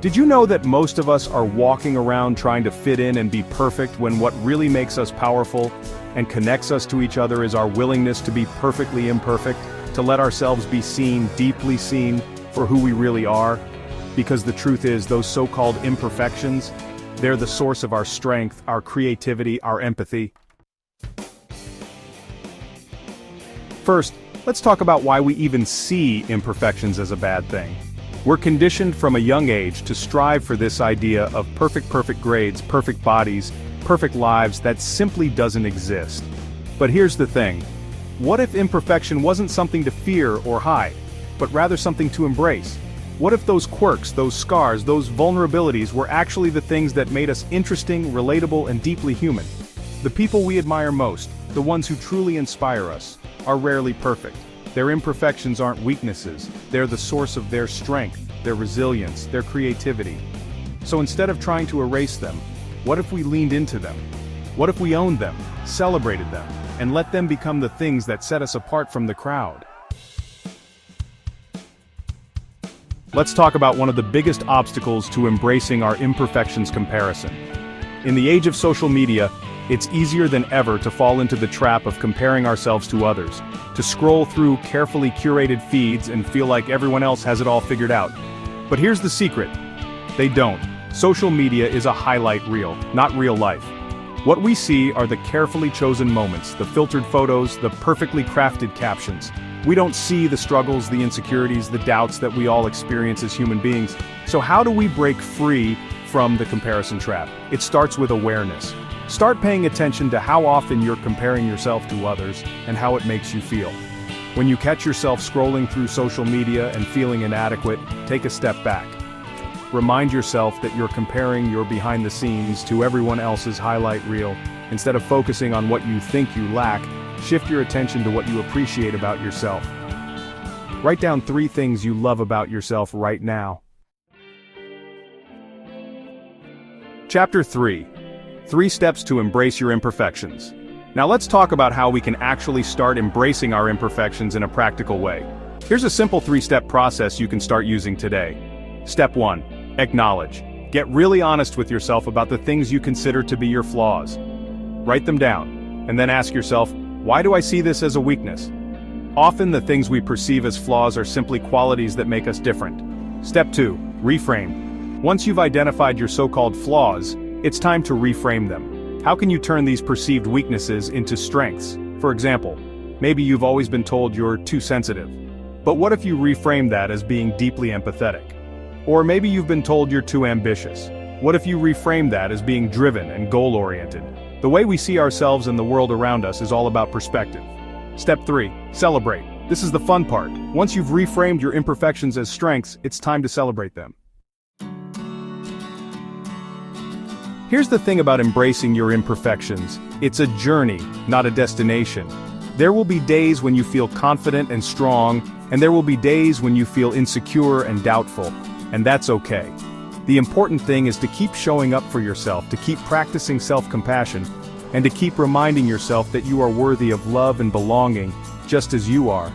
Did you know that most of us are walking around trying to fit in and be perfect when what really makes us powerful and connects us to each other is our willingness to be perfectly imperfect, to let ourselves be seen, deeply seen, for who we really are? Because the truth is, those so-called imperfections, they're the source of our strength, our creativity, our empathy. First, let's talk about why we even see imperfections as a bad thing. We're conditioned from a young age to strive for this idea of perfect grades, perfect bodies, perfect lives that simply doesn't exist. But here's the thing. What if imperfection wasn't something to fear or hide, but rather something to embrace? What if those quirks, those scars, those vulnerabilities were actually the things that made us interesting, relatable, and deeply human? The people we admire most, the ones who truly inspire us, are rarely perfect. Their imperfections aren't weaknesses, they're the source of their strength, their resilience, their creativity. So instead of trying to erase them, what if we leaned into them? What if we owned them, celebrated them, and let them become the things that set us apart from the crowd? Let's talk about one of the biggest obstacles to embracing our imperfections: comparison. In the age of social media, it's easier than ever to fall into the trap of comparing ourselves to others, to scroll through carefully curated feeds and feel like everyone else has it all figured out. But here's the secret. They don't. Social media is a highlight reel, not real life. What we see are the carefully chosen moments, the filtered photos, the perfectly crafted captions. We don't see the struggles, the insecurities, the doubts that we all experience as human beings. So how do we break free from the comparison trap? It starts with awareness. Start paying attention to how often you're comparing yourself to others and how it makes you feel. When you catch yourself scrolling through social media and feeling inadequate, take a step back. Remind yourself that you're comparing your behind the scenes to everyone else's highlight reel. Instead of focusing on what you think you lack, shift your attention to what you appreciate about yourself. Write down 3 things you love about yourself right now. Chapter 3. 3 steps to embrace your imperfections. Now let's talk about how we can actually start embracing our imperfections in a practical way. Here's a simple 3-step process you can start using today. Step 1. Acknowledge. Get really honest with yourself about the things you consider to be your flaws. Write them down, and then ask yourself, why do I see this as a weakness? Often the things we perceive as flaws are simply qualities that make us different. Step 2. Reframe. Once you've identified your so-called flaws, it's time to reframe them. How can you turn these perceived weaknesses into strengths? For example, maybe you've always been told you're too sensitive. But what if you reframe that as being deeply empathetic? Or maybe you've been told you're too ambitious. What if you reframe that as being driven and goal-oriented? The way we see ourselves and the world around us is all about perspective. Step 3. Celebrate. This is the fun part. Once you've reframed your imperfections as strengths, it's time to celebrate them. Here's the thing about embracing your imperfections. It's a journey, not a destination. There will be days when you feel confident and strong, and there will be days when you feel insecure and doubtful, and that's okay. The important thing is to keep showing up for yourself, to keep practicing self-compassion, and to keep reminding yourself that you are worthy of love and belonging, just as you are.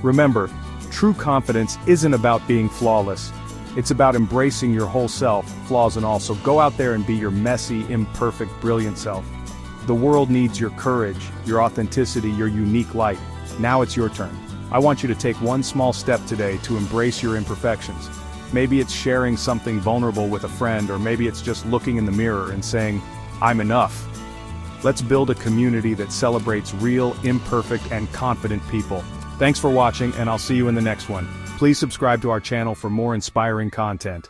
Remember, true confidence isn't about being flawless. It's about embracing your whole self, flaws and all. So go out there and be your messy, imperfect, brilliant self. The world needs your courage, your authenticity, your unique light. Now it's your turn. I want you to take one small step today to embrace your imperfections. Maybe it's sharing something vulnerable with a friend, or maybe it's just looking in the mirror and saying, I'm enough. Let's build a community that celebrates real, imperfect, and confident people. Thanks for watching, and I'll see you in the next one. Please subscribe to our channel for more inspiring content.